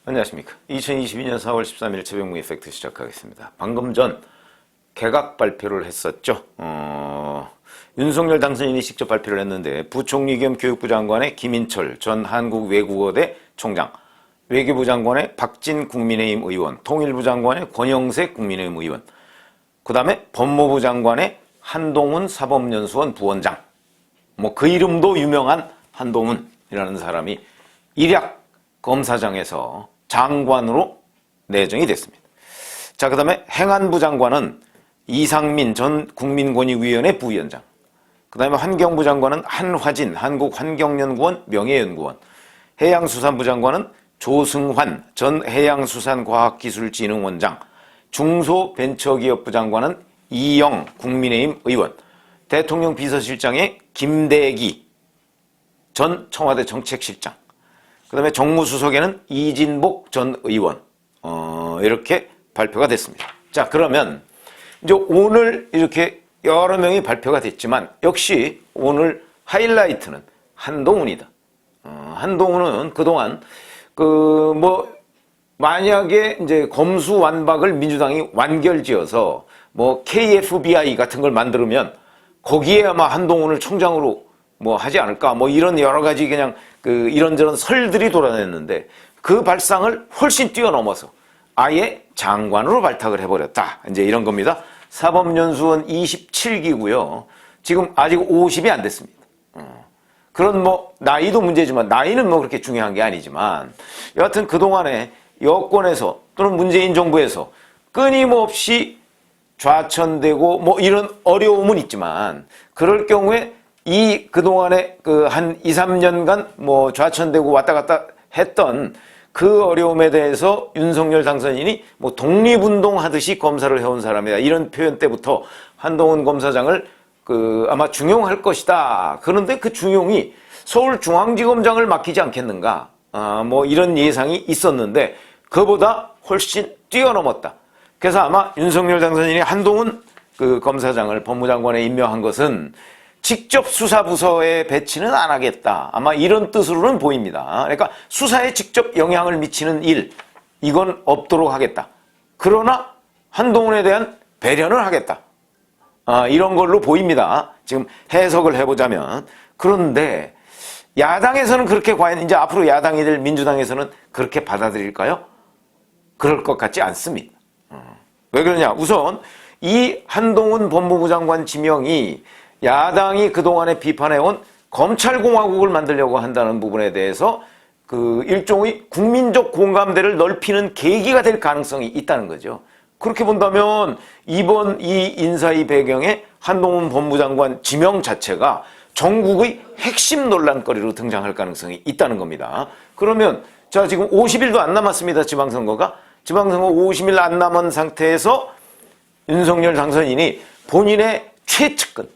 안녕하십니까. 2022년 4월 13일 최병무 이펙트 시작하겠습니다. 방금 전 개각 발표를 했었죠. 윤석열 당선인이 직접 발표를 했는데 부총리 겸 교육부 장관의 김인철 전 한국외국어대 총장, 외교부 장관의 박진 국민의힘 의원, 통일부 장관의 권영세 국민의힘 의원, 그 다음에 법무부 장관의 한동훈 사법연수원 부원장, 그 이름도 유명한 한동훈이라는 사람이 일약 검사장에서 장관으로 내정이 됐습니다. 자, 그 다음에 행안부 장관은 이상민 전 국민권익위원회 부위원장, 그 다음에 환경부 장관은 한화진 한국환경연구원 명예연구원, 해양수산부 장관은 조승환 전 해양수산과학기술진흥원장, 중소벤처기업부 장관은 이영 국민의힘 의원, 대통령 비서실장의 김대기 전 청와대 정책실장, 그 다음에 정무수석에는 이진복 전 의원, 이렇게 발표가 됐습니다. 자, 그러면 이제 오늘 이렇게 여러 명이 발표가 됐지만 역시 오늘 하이라이트는 한동훈이다. 한동훈은 그동안 만약에 이제 검수완박을 민주당이 완결지어서 KFBI 같은 걸 만들면 거기에 아마 한동훈을 총장으로 하지 않을까, 이런 여러 가지 그냥 이런저런 설들이 돌아다녔는데 그 발상을 훨씬 뛰어넘어서 아예 장관으로 발탁을 해버렸다. 이제 이런 겁니다. 사법연수원 27기고요. 지금 아직 50이 안 됐습니다. 그런 나이도 문제지만, 나이는 그렇게 중요한 게 아니지만, 여하튼 그동안에 여권에서 또는 문재인 정부에서 끊임없이 좌천되고 이런 어려움은 있지만, 그럴 경우에 그동안에 한 2, 3년간 좌천되고 왔다 갔다 했던 그 어려움에 대해서 윤석열 당선인이 독립운동 하듯이 검사를 해온 사람이다. 이런 표현 때부터 한동훈 검사장을 아마 중용할 것이다. 그런데 그 중용이 서울중앙지검장을 맡기지 않겠는가. 이런 예상이 있었는데 그보다 훨씬 뛰어넘었다. 그래서 아마 윤석열 당선인이 한동훈 검사장을 법무장관에 임명한 것은 직접 수사부서에 배치는 안 하겠다. 아마 이런 뜻으로는 보입니다. 그러니까 수사에 직접 영향을 미치는 일, 이건 없도록 하겠다. 그러나 한동훈에 대한 배려는 하겠다. 이런 걸로 보입니다. 지금 해석을 해보자면. 그런데 야당에서는 그렇게 과연 이제 앞으로 야당이 될 민주당에서는 그렇게 받아들일까요? 그럴 것 같지 않습니다. 왜 그러냐? 우선 이 한동훈 법무부 장관 지명이 야당이 그동안에 비판해온 검찰공화국을 만들려고 한다는 부분에 대해서 일종의 국민적 공감대를 넓히는 계기가 될 가능성이 있다는 거죠. 그렇게 본다면 이번 이 인사의 배경에 한동훈 법무장관 지명 자체가 전국의 핵심 논란거리로 등장할 가능성이 있다는 겁니다. 그러면 자, 지금 50일도 안 남았습니다. 지방선거 50일 안 남은 상태에서 윤석열 당선인이 본인의 최측근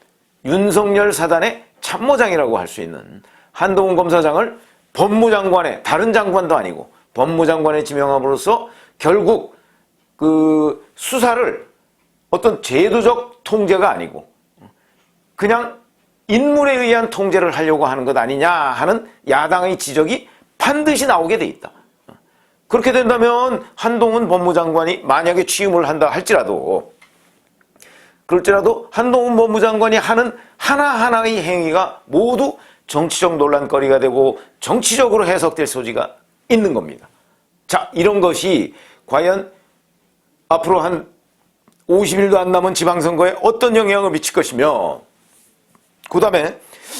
윤석열 사단의 참모장이라고 할 수 있는 한동훈 검사장을 법무장관에, 다른 장관도 아니고 법무장관에 지명함으로써 결국 수사를 어떤 제도적 통제가 아니고 그냥 인물에 의한 통제를 하려고 하는 것 아니냐 하는 야당의 지적이 반드시 나오게 돼 있다. 그렇게 된다면 한동훈 법무장관이 만약에 취임을 한다 할지라도, 그럴지라도 한동훈 법무장관이 하는 하나하나의 행위가 모두 정치적 논란거리가 되고 정치적으로 해석될 소지가 있는 겁니다. 자, 이런 것이 과연 앞으로 한 50일도 안 남은 지방선거에 어떤 영향을 미칠 것이며, 그 다음에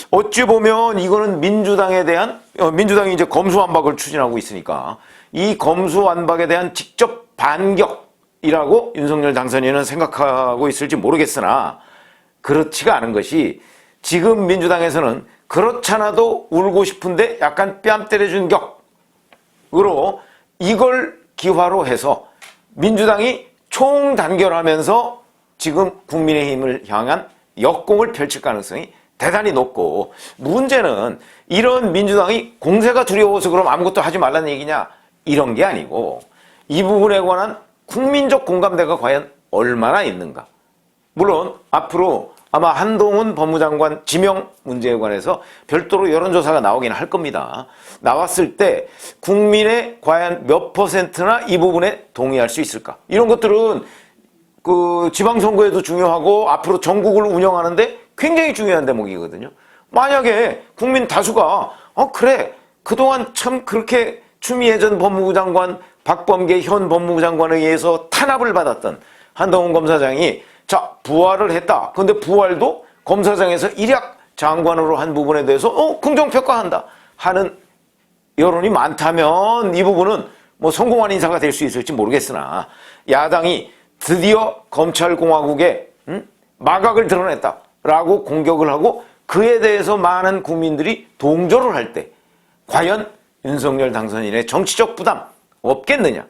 어찌 보면 이거는 민주당이 이제 검수완박을 추진하고 있으니까 이 검수완박에 대한 직접 반격이라고 윤석열 당선인은 생각하고 있을지 모르겠으나 그렇지가 않은 것이, 지금 민주당에서는 그렇잖아도 울고 싶은데 약간 뺨 때려준 격으로 이걸 기화로 해서 민주당이 총단결하면서 지금 국민의힘을 향한 역공을 펼칠 가능성이 대단히 높고, 문제는 이런 민주당이 공세가 두려워서 그럼 아무것도 하지 말라는 얘기냐, 이런 게 아니고 이 부분에 관한 국민적 공감대가 과연 얼마나 있는가. 물론 앞으로 아마 한동훈 법무장관 지명 문제에 관해서 별도로 여론조사가 나오긴 할 겁니다. 나왔을 때 국민의 과연 몇 %나 이 부분에 동의할 수 있을까? 이런 것들은 그 지방선거에도 중요하고 앞으로 전국을 운영하는데 굉장히 중요한 대목이거든요. 만약에 국민 다수가 그래 그동안 참 그렇게 추미애 전 법무부 장관, 박범계 현 법무부 장관에 의해서 탄압을 받았던 한동훈 검사장이 자 부활을 했다. 근데 부활도 검사장에서 일약 장관으로 한 부분에 대해서 긍정평가한다 하는 여론이 많다면 이 부분은 뭐 성공한 인사가 될 수 있을지 모르겠으나 야당이 드디어 검찰공화국에 마각을 드러냈다라고 공격을 하고 그에 대해서 많은 국민들이 동조를 할 때 과연 윤석열 당선인의 정치적 부담 없겠느냐?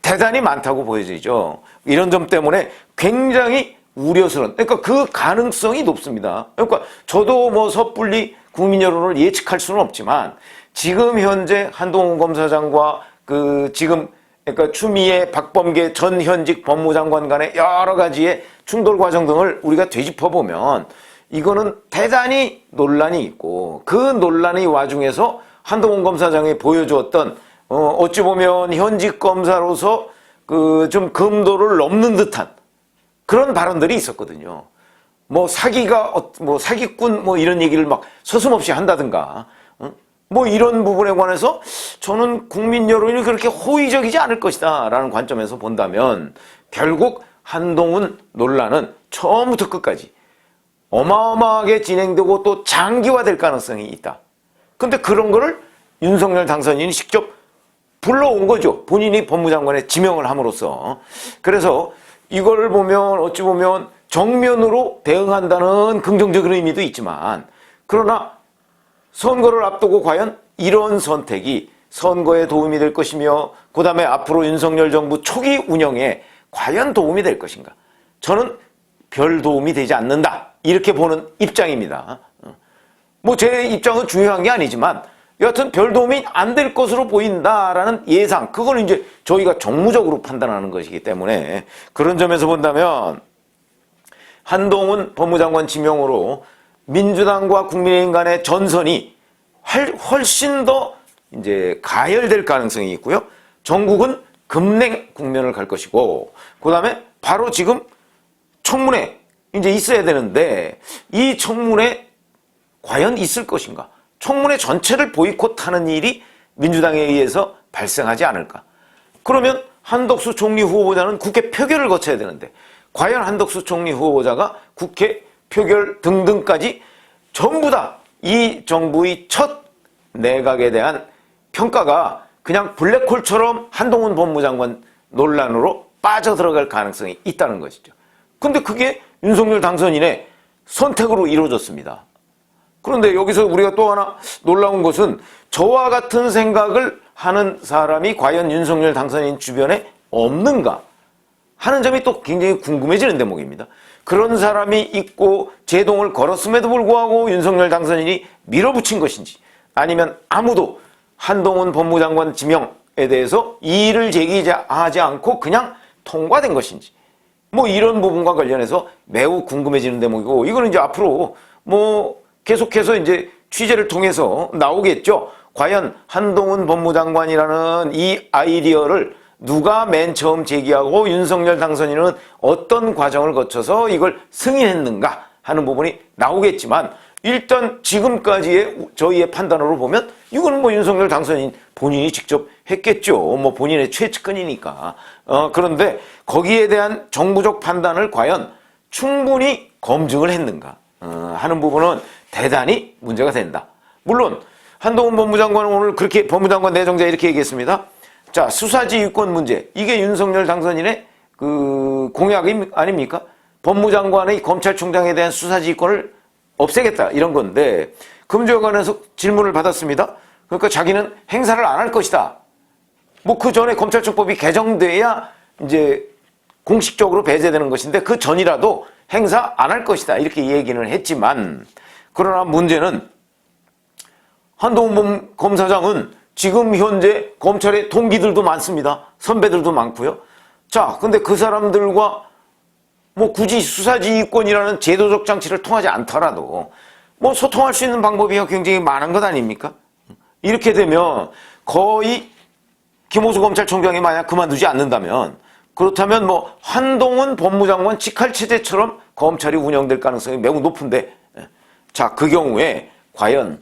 대단히 많다고 보여지죠. 이런 점 때문에 굉장히 우려스러운, 그러니까 그 가능성이 높습니다. 그러니까 저도 뭐 섣불리 국민 여론을 예측할 수는 없지만 지금 현재 한동훈 검사장과 그 지금 그러니까 추미애 박범계 전 현직 법무장관 간의 여러 가지의 충돌 과정 등을 우리가 되짚어보면 이거는 대단히 논란이 있고 그 논란의 와중에서 한동훈 검사장이 보여주었던 어찌 보면 현직 검사로서 그 좀 금도를 넘는 듯한 그런 발언들이 있었거든요. 뭐 사기꾼 뭐 이런 얘기를 막 서슴없이 한다든가 뭐 이런 부분에 관해서 저는 국민 여론이 그렇게 호의적이지 않을 것이다 라는 관점에서 본다면 결국 한동훈 논란은 처음부터 끝까지 어마어마하게 진행되고 또 장기화될 가능성이 있다. 근데 그런 거를 윤석열 당선인이 직접 불러온 거죠. 본인이 법무장관에 지명을 함으로써. 그래서 이걸 보면 어찌 보면 정면으로 대응한다는 긍정적인 의미도 있지만 그러나 선거를 앞두고 과연 이런 선택이 선거에 도움이 될 것이며 그 다음에 앞으로 윤석열 정부 초기 운영에 과연 도움이 될 것인가? 저는 별 도움이 되지 않는다. 이렇게 보는 입장입니다. 뭐 제 입장은 중요한 게 아니지만 여하튼 별 도움이 안 될 것으로 보인다라는 예상, 그걸 이제 저희가 정무적으로 판단하는 것이기 때문에 그런 점에서 본다면 한동훈 법무장관 지명으로 민주당과 국민의힘 간의 전선이 훨씬 더 이제 가열될 가능성이 있고요. 전국은 급냉 국면을 갈 것이고, 그 다음에 바로 지금 청문회 이제 있어야 되는데 이 청문회 과연 있을 것인가? 청문회 전체를 보이콧하는 일이 민주당에 의해서 발생하지 않을까? 그러면 한덕수 총리 후보자는 국회 표결을 거쳐야 되는데 과연 한덕수 총리 후보자가 국회 표결 등등까지 전부 다 이 정부의 첫 내각에 대한 평가가 그냥 블랙홀처럼 한동훈 법무장관 논란으로 빠져들어갈 가능성이 있다는 것이죠. 근데 그게 윤석열 당선인의 선택으로 이루어졌습니다. 그런데 여기서 우리가 또 하나 놀라운 것은 저와 같은 생각을 하는 사람이 과연 윤석열 당선인 주변에 없는가 하는 점이 또 굉장히 궁금해지는 대목입니다. 그런 사람이 있고 제동을 걸었음에도 불구하고 윤석열 당선인이 밀어붙인 것인지 아니면 아무도 한동훈 법무장관 지명에 대해서 이의를 제기하지 않고 그냥 통과된 것인지 뭐 이런 부분과 관련해서 매우 궁금해지는 대목이고 이거는 이제 앞으로 뭐 계속해서 이제 취재를 통해서 나오겠죠. 과연 한동훈 법무장관이라는 이 아이디어를 누가 맨 처음 제기하고 윤석열 당선인은 어떤 과정을 거쳐서 이걸 승인했는가 하는 부분이 나오겠지만 일단 지금까지의 저희의 판단으로 보면 이거는 뭐 윤석열 당선인 본인이 직접 했겠죠. 뭐 본인의 최측근이니까. 그런데 거기에 대한 정부적 판단을 과연 충분히 검증을 했는가 하는 부분은 대단히 문제가 된다. 물론 한동훈 법무장관은 오늘 그렇게 법무장관 내정자 이렇게 얘기했습니다. 자, 수사지휘권 문제, 이게 윤석열 당선인의 그 공약 아닙니까? 법무장관의 검찰총장에 대한 수사지휘권을 없애겠다 이런 건데 금주여관에서 질문을 받았습니다. 그러니까 자기는 행사를 안 할 것이다. 뭐 그 전에 검찰청법이 개정돼야 이제 공식적으로 배제되는 것인데 그 전이라도 행사 안 할 것이다 이렇게 얘기는 했지만 그러나 문제는 한동훈 검사장은 지금 현재 검찰의 동기들도 많습니다. 선배들도 많고요. 자, 근데 그 사람들과 뭐 굳이 수사지휘권이라는 제도적 장치를 통하지 않더라도 뭐 소통할 수 있는 방법이 굉장히 많은 것 아닙니까? 이렇게 되면 거의 김호수 검찰총장이 만약 그만두지 않는다면, 그렇다면 뭐 한동훈 법무장관 직할체제처럼 검찰이 운영될 가능성이 매우 높은데, 자, 그 경우에 과연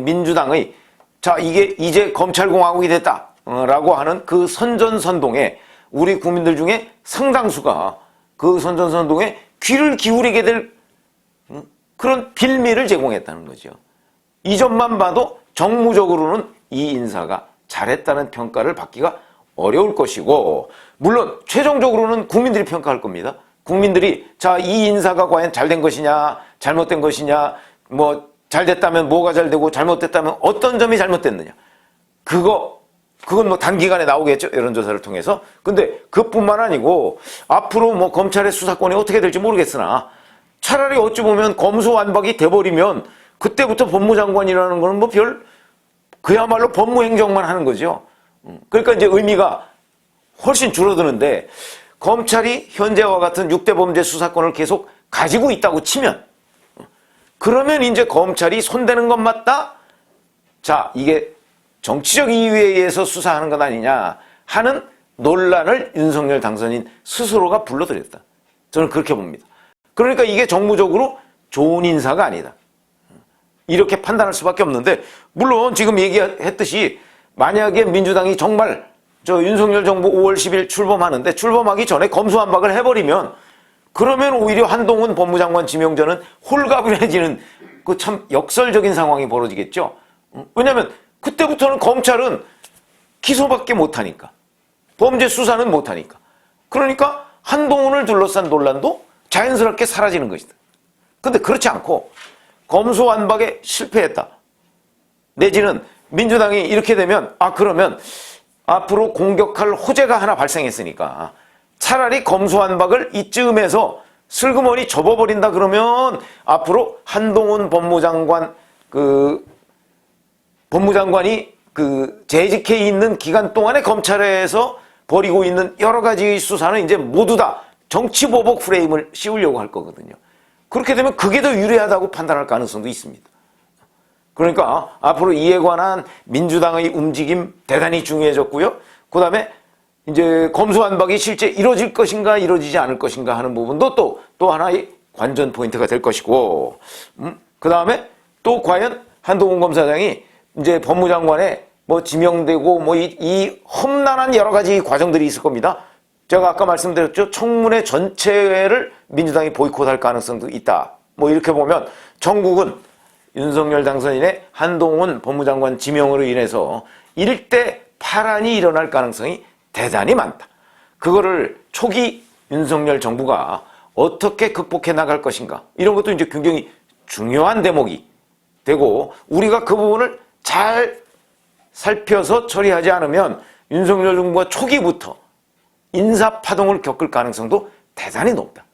민주당의 자, 이게 이제 검찰공화국이 됐다라고 하는 그 선전선동에 우리 국민들 중에 상당수가 그 선전선동에 귀를 기울이게 될 그런 빌미를 제공했다는 거죠. 이 점만 봐도 정무적으로는 이 인사가 잘했다는 평가를 받기가 어려울 것이고, 물론 최종적으로는 국민들이 평가할 겁니다. 국민들이 자, 이 인사가 과연 잘된 것이냐 잘못된 것이냐, 뭐 잘됐다면 뭐가 잘되고 잘못됐다면 어떤 점이 잘못됐느냐, 그건 뭐 단기간에 나오겠죠, 여론조사를 통해서. 근데 그뿐만 아니고 앞으로 뭐 검찰의 수사권이 어떻게 될지 모르겠으나 차라리 어찌 보면 검수완박이 돼버리면 그때부터 법무장관이라는 거는 뭐 그야말로 법무행정만 하는 거죠. 그러니까 이제 의미가 훨씬 줄어드는데, 검찰이 현재와 같은 6대 범죄 수사권을 계속 가지고 있다고 치면, 그러면 이제 검찰이 손대는 것 맞다? 자, 이게 정치적 이유에 의해서 수사하는 것 아니냐 하는 논란을 윤석열 당선인 스스로가 불러들였다. 저는 그렇게 봅니다. 그러니까 이게 정무적으로 좋은 인사가 아니다, 이렇게 판단할 수밖에 없는데, 물론 지금 얘기했듯이 만약에 민주당이 정말 윤석열 정부 5월 10일 출범하는데 출범하기 전에 검수완박을 해버리면, 그러면 오히려 한동훈 법무장관 지명자는 홀가분해지는 그 참 역설적인 상황이 벌어지겠죠. 왜냐하면 그때부터는 검찰은 기소밖에 못하니까, 범죄 수사는 못하니까, 그러니까 한동훈을 둘러싼 논란도 자연스럽게 사라지는 것이다. 근데 그렇지 않고 검수완박에 실패했다, 내지는 민주당이 이렇게 되면 그러면 앞으로 공격할 호재가 하나 발생했으니까 차라리 검수완박을 이쯤에서 슬그머니 접어버린다 그러면 앞으로 한동훈 법무장관이 재직해 있는 기간 동안에 검찰에서 벌이고 있는 여러 가지 수사는 이제 모두 다 정치보복 프레임을 씌우려고 할 거거든요. 그렇게 되면 그게 더 유리하다고 판단할 가능성도 있습니다. 그러니까 앞으로 이에 관한 민주당의 움직임 대단히 중요해졌고요. 그 다음에 이제 검수완박이 실제 이루어질 것인가 이루어지지 않을 것인가 하는 부분도 또 하나의 관전 포인트가 될 것이고, 그 다음에 또 과연 한동훈 검사장이 이제 법무장관에 뭐 지명되고 뭐 이 험난한 여러 가지 과정들이 있을 겁니다. 제가 아까 말씀드렸죠. 청문회 전체를 민주당이 보이콧할 가능성도 있다. 뭐 이렇게 보면 전국은 윤석열 당선인의 한동훈 법무장관 지명으로 인해서 일대 파란이 일어날 가능성이 대단히 많다. 그거를 초기 윤석열 정부가 어떻게 극복해 나갈 것인가, 이런 것도 이제 굉장히 중요한 대목이 되고, 우리가 그 부분을 잘 살펴서 처리하지 않으면 윤석열 정부가 초기부터 인사파동을 겪을 가능성도 대단히 높다.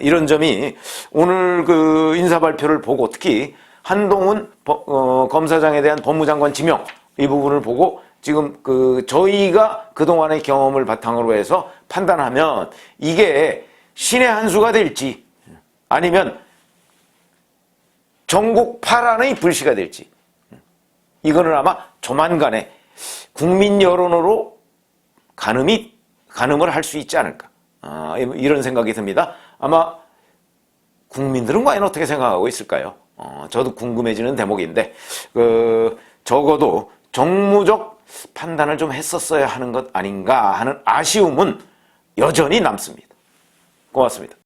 이런 점이 오늘 그 인사 발표를 보고, 특히 한동훈 검사장에 대한 법무장관 지명 이 부분을 보고 지금 저희가 그동안의 경험을 바탕으로 해서 판단하면 이게 신의 한 수가 될지 아니면 전국 파란의 불씨가 될지, 이거는 아마 조만간에 국민 여론으로 가늠을 할 수 있지 않을까, 이런 생각이 듭니다. 아마 국민들은 과연 어떻게 생각하고 있을까요? 저도 궁금해지는 대목인데, 적어도 정무적 판단을 좀 했었어야 하는 것 아닌가 하는 아쉬움은 여전히 남습니다. 고맙습니다.